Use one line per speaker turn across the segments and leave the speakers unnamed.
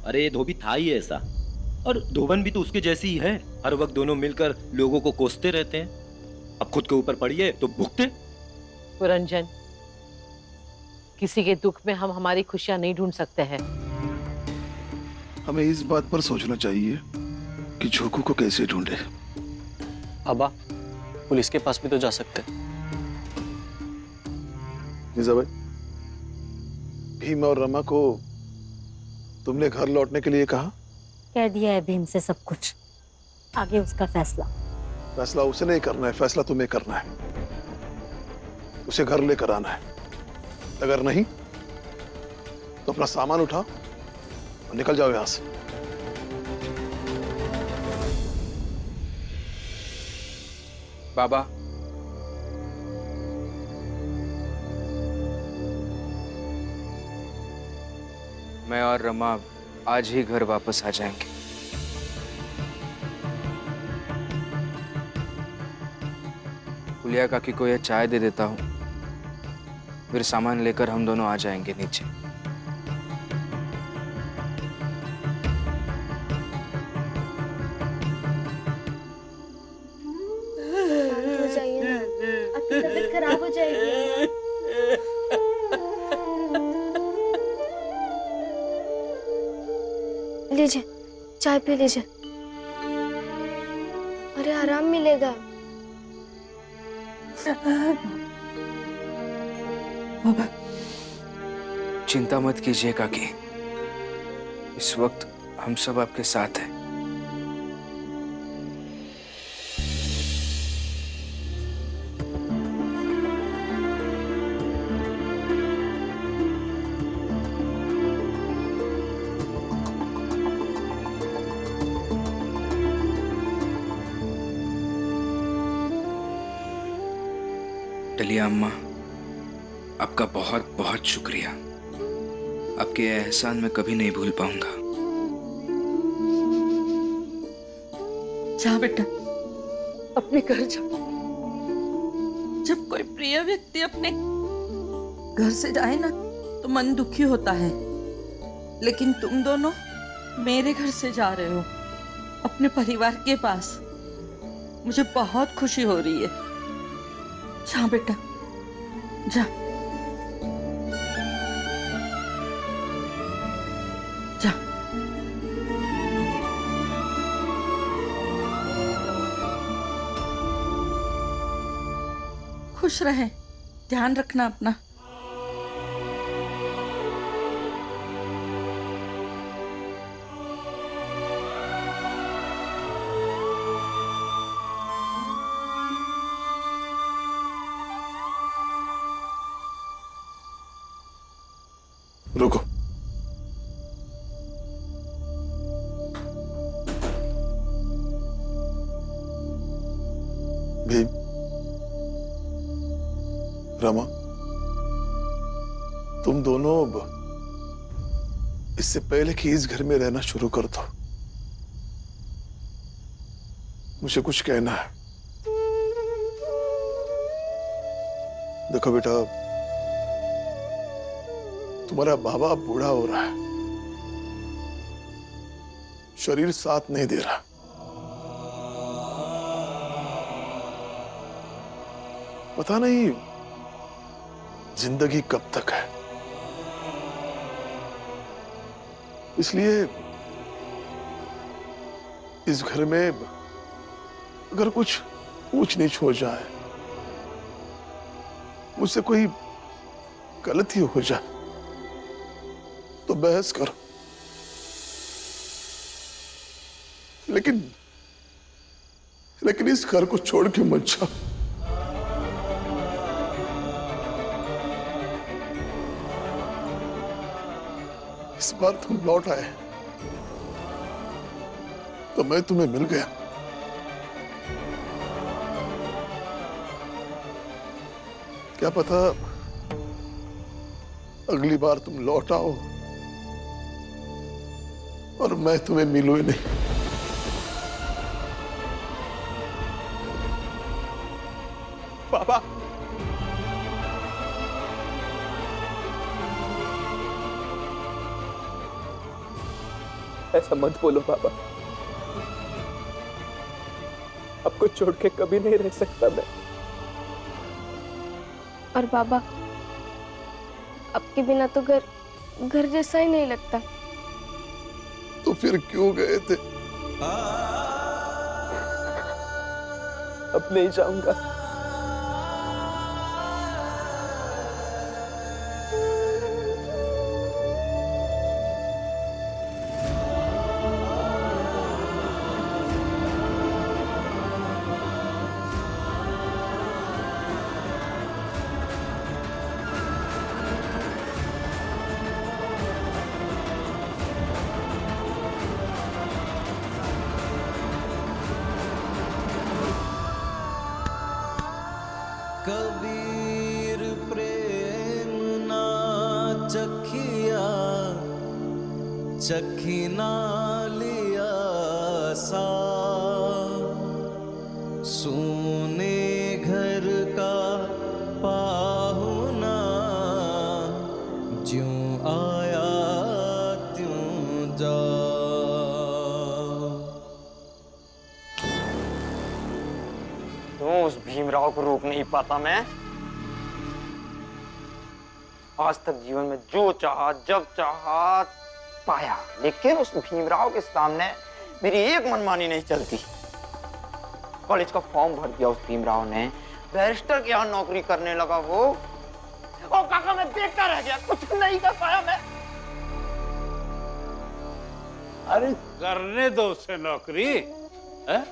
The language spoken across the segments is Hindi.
अरे ये धोबी था ही ऐसा। और धोबन भी तो उसके जैसी ही है, हर वक्त दोनों मिलकर लोगों को कोसते रहते हैं। अब खुद के ऊपर पड़िए तो भुगते।
पुरंजन, किसी के दुख में हम हमारी खुशियां नहीं ढूंढ सकते हैं।
हमें इस बात पर सोचना चाहिए कि झोंकू को कैसे ढूंढे।
बाबा, पुलिस के पास भी तो जा सकते हैं।
निजा भाई, भीम और रमा को तुमने घर लौटने के लिए कहा?
कह दिया है भीम से सब कुछ, आगे उसका फैसला।
फैसला उसे नहीं करना है, फैसला तुम्हें करना है। उसे घर लेकर आना है। अगर नहीं तो अपना सामान उठाओ और निकल जाओ यहां से।
बाबा, मैं और रमा आज ही घर वापस आ जाएंगे। पुलिया काकी को यह चाय दे देता हूँ, फिर सामान लेकर हम दोनों आ जाएंगे नीचे।
हो जाइए ना, आपकी तबीयत खराब हो जाएगी। लीजिए, चाय पी लीजिए। अरे आराम मिलेगा।
चिंता मत कीजिए काकी, इस वक्त हम सब आपके साथ हैं। डलिया अम्मा, आपका बहुत बहुत शुक्रिया। आपके ये एहसान मैं कभी नहीं भूल पाऊंगा।
जा बेटा, अपने घर जा। जब कोई प्रिय व्यक्ति अपने घर से जाए ना तो मन दुखी होता है, लेकिन तुम दोनों मेरे घर से जा रहे हो, अपने परिवार के पास। मुझे बहुत खुशी हो रही है। जा बेटा, जा जा। खुश रहे, ध्यान रखना अपना।
रुको। भीम, रमा, तुम दोनों अब इससे पहले कि इस घर में रहना शुरू कर दो, मुझे कुछ कहना है। देखो बेटा, तुम्हारा बाबा बूढ़ा हो रहा है, शरीर साथ नहीं दे रहा। पता नहीं जिंदगी कब तक है, इसलिए इस घर में अगर कुछ ऊंच नीच हो जाए, मुझसे कोई गलती हो जाए तो बहस करो, लेकिन इस घर को छोड़ के मत जाओ। इस बार तुम लौट आए तो मैं तुम्हें मिल गया। क्या पता अगली बार तुम लौट आओ और मैं तुम्हें मिलूं ही नहीं।
पापा,
ऐसा मत बोलो बाबा। आपको छोड़ के कभी नहीं रह सकता मैं।
और बाबा, आपके बिना तो घर जैसा ही नहीं लगता।
तो फिर क्यों गए थे?
अब नहीं जाऊंगा।
कबीर प्रेम ना चखिया, चखी ना लिया सा, सोने घर का पाहुना, ज्यों आया त्यों जा।
तो उस भीमराव को रोक नहीं पाता मैं। आज तक जीवन में जो चाहा जब चाहा पाया, लेकिन उस भीमराव के सामने मेरी एक मनमानी नहीं चलती। कॉलेज का फॉर्म भर दिया उस भीमराव ने, बैरिस्टर के यहाँ नौकरी करने लगा वो। और काका मैं देखता रह गया, कुछ नहीं कर पाया मैं।
अरे करने दो उसे नौकरी है?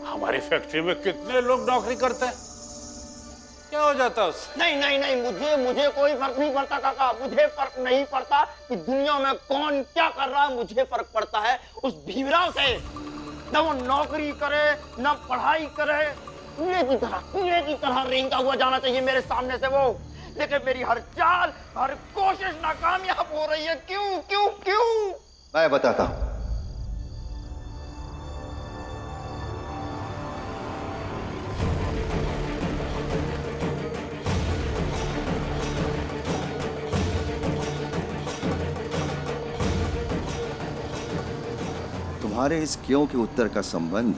हमारी फैक्ट्री में कितने लोग नौकरी करते हैं, क्या हो जाता है उससे?
नहीं नहीं नहीं, मुझे कोई फर्क नहीं पड़ता काका, मुझे फर्क नहीं पड़ता कि दुनिया में कौन क्या कर रहा है। मुझे फर्क पड़ता है उस भीमराव से। न वो नौकरी करे न पढ़ाई करे, कीड़े की तरह रेंगता हुआ जाना चाहिए मेरे सामने से वो। लेकिन मेरी हर चाल हर कोशिश नाकामयाब हो रही है। क्यों क्यों क्यों?
मैं बताता हूं। तुम्हारे इस क्यों के उत्तर का संबंध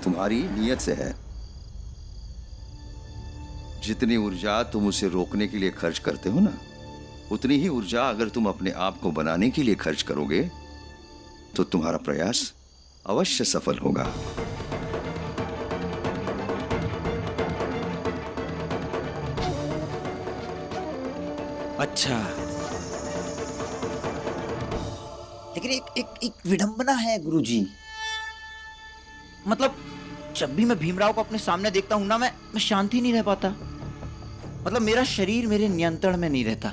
तुम्हारी नीयत से है। जितनी ऊर्जा तुम उसे रोकने के लिए खर्च करते हो ना, उतनी ही ऊर्जा अगर तुम अपने आप को बनाने के लिए खर्च करोगे तो तुम्हारा प्रयास अवश्य सफल होगा।
अच्छा, लेकिन एक विडंबना है गुरुजी। मतलब जब भी मैं भीमराव को अपने सामने देखता हूं ना, मैं शांति नहीं रह पाता। मतलब मेरा शरीर मेरे नियंत्रण में नहीं रहता।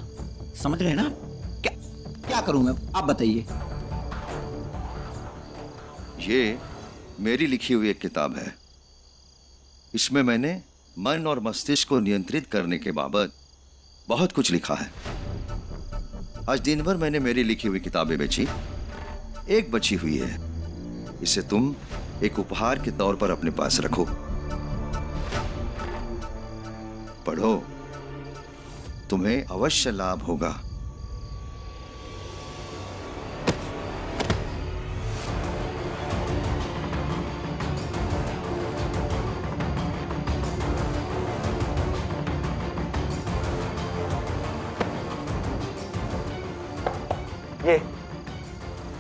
समझ रहे हैं ना? क्या करूं मैं, आप बताइए।
ये मेरी लिखी हुई एक किताब है। इसमें मैंने मन और मस्तिष्क को नियंत्रित करने के बाबत बहुत कुछ लिखा है। आज दिन भर मैंने मेरी लिखी हुई किताबें बेची, एक बची हुई है। इसे तुम एक उपहार के तौर पर अपने पास रखो, पढ़ो, तुम्हें अवश्य लाभ होगा।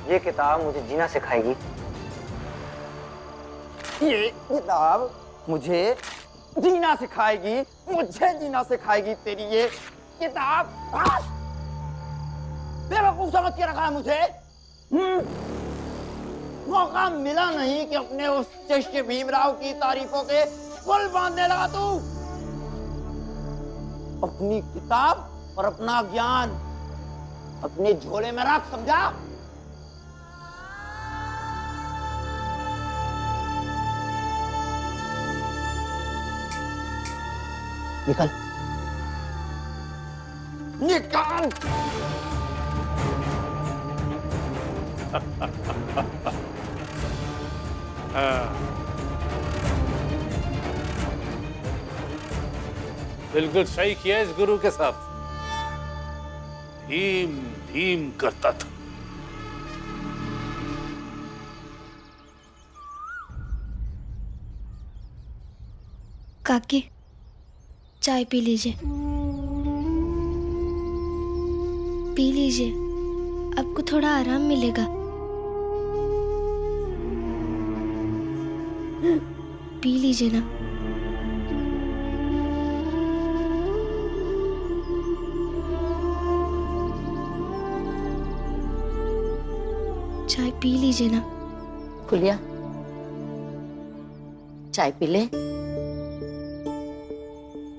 ये किताब मुझे जीना सिखाएगी। ये किताब मुझे जीना सिखाएगी, मुझे जीना सिखाएगी। तेरी ये किताब बेवकूफ समझ के रखा है मुझे। मौका मिला नहीं कि अपने उस शिष्य भीमराव की तारीफों के पुल बांधने लगा तू। अपनी किताब और अपना ज्ञान अपने झोले में रख, समझा? निकल निकल।
बिल्कुल सही किया इस गुरु के साथ। भीम भीम करता था,
काकी, चाय पी लीजिए। पी लीजिए, आपको थोड़ा आराम मिलेगा। पी लीजिए ना। चाय पी लीजिए ना।
फुलिया, चाय पी ले।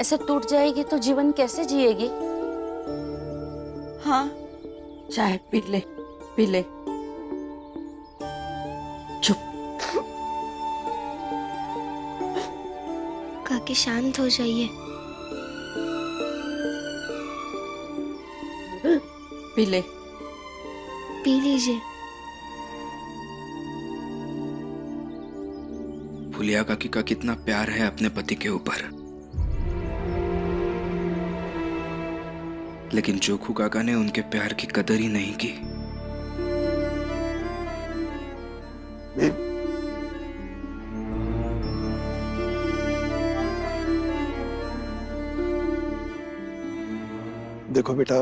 ऐसे टूट जाएगी तो जीवन कैसे जिएगी?
हाँ, चाय पी ले, पी ले। चुप।
काकी शांत हो जाइए।
पी ले।
पी लीजिए।
फुलिया काकी का कितना प्यार है अपने पति के ऊपर, लेकिन जोखू काका ने उनके प्यार की कदर ही नहीं की।
देखो बेटा,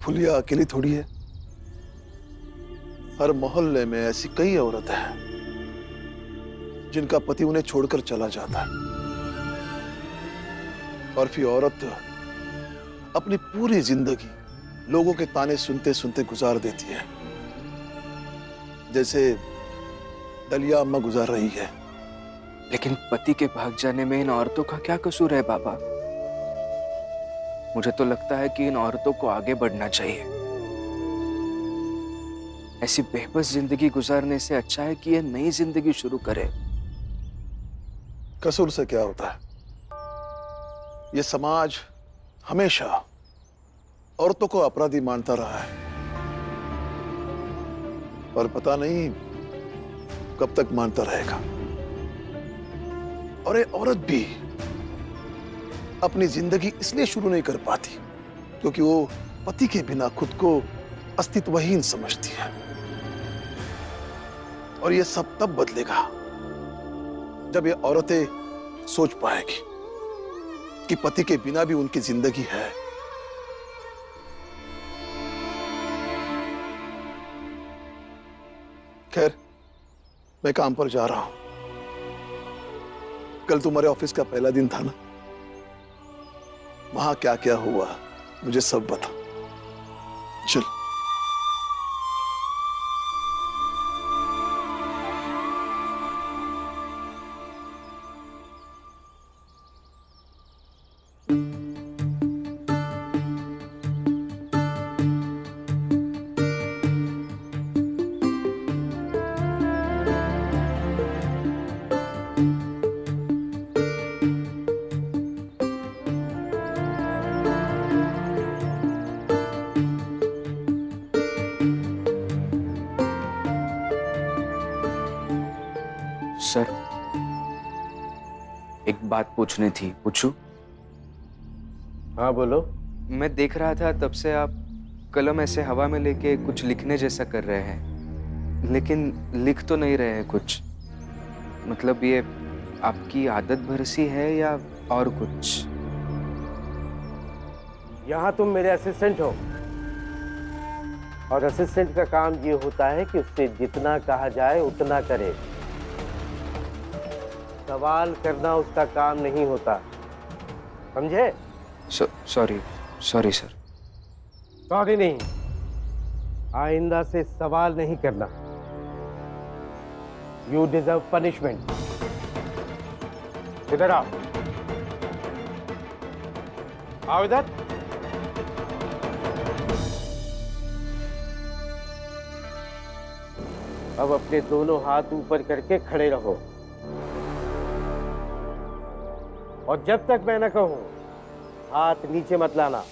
फुलिया अकेली थोड़ी है। हर मोहल्ले में ऐसी कई औरतें हैं जिनका पति उन्हें छोड़कर चला जाता है, और फिर औरत अपनी पूरी जिंदगी लोगों के ताने सुनते सुनते गुजार देती है, जैसे दलिया अम्मा गुजार रही है।
लेकिन पति के भाग जाने में इन औरतों का क्या कसूर है बाबा? मुझे तो लगता है कि इन औरतों को आगे बढ़ना चाहिए। ऐसी बेबस जिंदगी गुजारने से अच्छा है कि ये नई जिंदगी शुरू करे।
कसूर से क्या होता है? ये समाज हमेशा औरतों को अपराधी मानता रहा है, और पता नहीं कब तक मानता रहेगा। और ये औरत भी अपनी जिंदगी इसलिए शुरू नहीं कर पाती क्योंकि वो पति के बिना खुद को अस्तित्वहीन समझती है। और ये सब तब बदलेगा जब ये औरतें सोच पाएगी कि पति के बिना भी उनकी जिंदगी है। खैर, मैं काम पर जा रहा हूं। कल तुम्हारे ऑफिस का पहला दिन था ना? वहां क्या क्या हुआ मुझे सब बता। चल।
सर, एक बात पूछनी थी, पूछूं?
हाँ बोलो।
मैं देख रहा था तब से आप कलम ऐसे हवा में लेके कुछ लिखने जैसा कर रहे हैं, लेकिन लिख तो नहीं रहे हैं कुछ। मतलब ये आपकी आदत भर सी है या और कुछ?
यहाँ तुम मेरे असिस्टेंट हो, और असिस्टेंट का काम ये होता है कि उससे जितना कहा जाए उतना करे। सवाल करना उसका काम नहीं होता, समझे?
Sorry sorry sir.
सॉरी नहीं, आइंदा से सवाल नहीं करना। You deserve punishment. इधर आओ, आओ इधर। अब अपने दोनों हाथ ऊपर करके खड़े रहो, और जब तक मैं न कहूं हाथ नीचे मत लाना।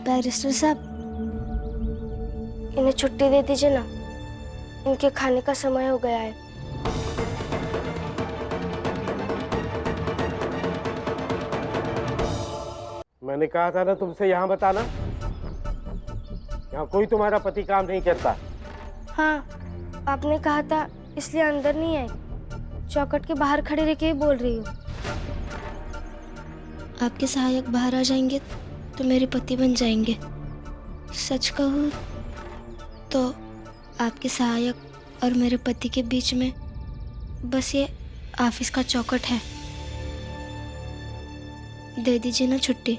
बैरिस्टर साहब, इन्हें छुट्टी दे दीजिए ना, इनके खाने का समय हो गया है।
मैंने कहा था ना तुमसे यहाँ बताना, यहाँ कोई तुम्हारा पति काम नहीं करता।
हाँ, आपने कहा था इसलिए अंदर नहीं आई, चौखट के बाहर खड़े रह के ही बोल रही हूँ। आपके सहायक बाहर आ जाएंगे तो मेरे पति बन जाएंगे। सच कहूँ तो आपके सहायक और मेरे पति के बीच में बस ये ऑफिस का चौखट है। दे दीजिए ना छुट्टी,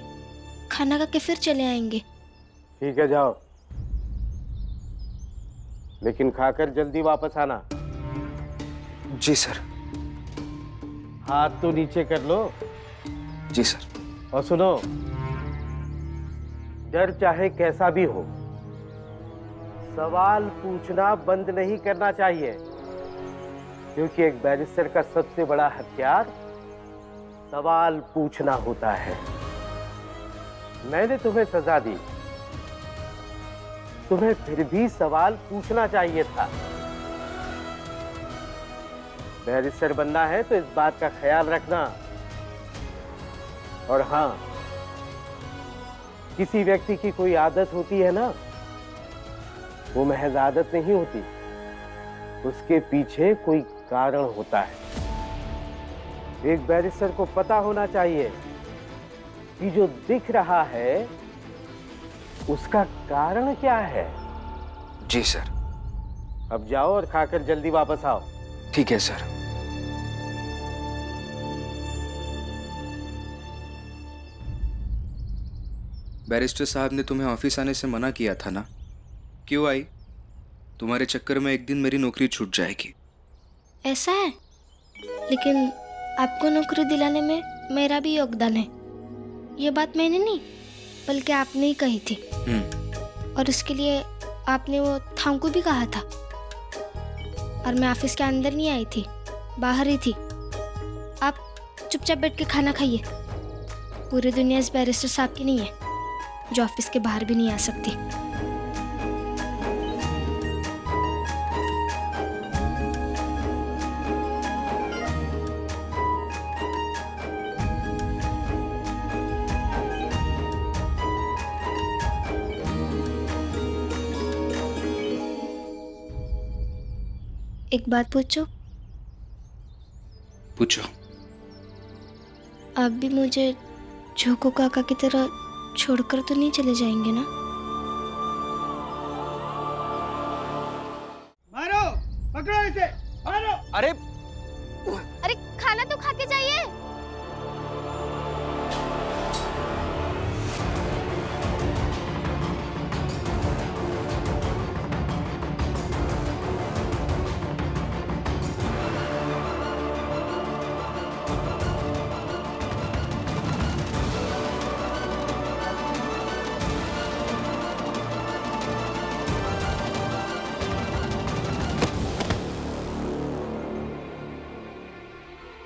खाना खा के फिर चले आएंगे।
ठीक है, जाओ, लेकिन खाकर जल्दी वापस आना।
जी सर।
हाथ तो नीचे कर लो।
जी सर।
और सुनो, डर चाहे कैसा भी हो, सवाल पूछना बंद नहीं करना चाहिए, क्योंकि एक बैरिस्टर का सबसे बड़ा हथियार सवाल पूछना होता है। मैंने तुम्हें सजा दी, तुम्हें फिर भी सवाल पूछना चाहिए था। बैरिस्टर बनना है तो इस बात का ख्याल रखना। और हाँ, किसी व्यक्ति की कोई आदत होती है ना, वो महज आदत नहीं होती, उसके पीछे कोई कारण होता है। एक बैरिस्टर को पता होना चाहिए कि जो दिख रहा है उसका कारण क्या है।
जी सर।
अब जाओ और खाकर जल्दी वापस आओ।
ठीक है सर। बैरिस्टर साहब ने तुम्हें ऑफिस आने से मना किया था ना? क्यों आई? तुम्हारे चक्कर में एक दिन मेरी नौकरी छूट जाएगी।
ऐसा है, लेकिन आपको नौकरी दिलाने में मेरा भी योगदान है। ये बात मैंने नहीं, बल्कि आपने ही कही थी। और उसके लिए आपने वो थांकू भी कहा था। और मैं ऑफिस के अंदर नहीं आई थी, बाहर ही थी। आप चुपचाप बैठ के खाना खाइए। पूरी दुनिया इस बैरिस्टर साहब की नहीं है जो ऑफिस के बाहर भी नहीं आ सकती। एक बात पूछो?
पूछो।
आप भी मुझे झोंकू काका की तरह छोड़कर तो नहीं चले जाएंगे ना?
मारो, पकड़ो इसे, मारो।
अरे
अरे खाना तो खा के जाइए।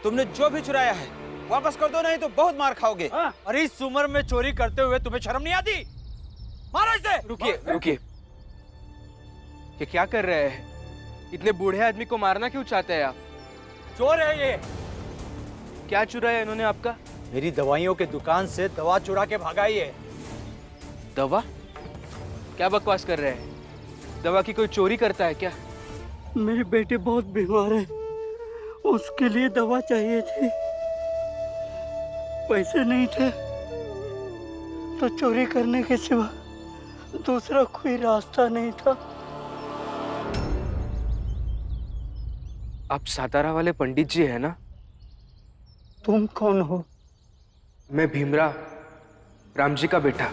तुमने जो भी चुराया है वापस कर दो, नहीं तो बहुत मार खाओगे। अरे इस उम्र में चोरी करते हुए तुम्हें शर्म नहीं आती? मारो इसे।
रुकिए रुकिए, ये क्या कर रहे हैं? इतने बूढ़े आदमी को मारना क्यों चाहते हैं आप?
चोर है ये।
क्या चुराया इन्होंने आपका?
मेरी दवाइयों के दुकान से दवा चुरा के भागाई है।
दवा? क्या बकवास कर रहे हैं? दवा की कोई चोरी करता है क्या?
मेरे बेटे बहुत बीमार है, उसके लिए दवा चाहिए थी। पैसे नहीं थे तो चोरी करने के सिवा दूसरा कोई रास्ता नहीं था।
आप सातारा वाले पंडित जी है ना?
तुम कौन हो?
मैं भीमराव, राम जी का बेटा।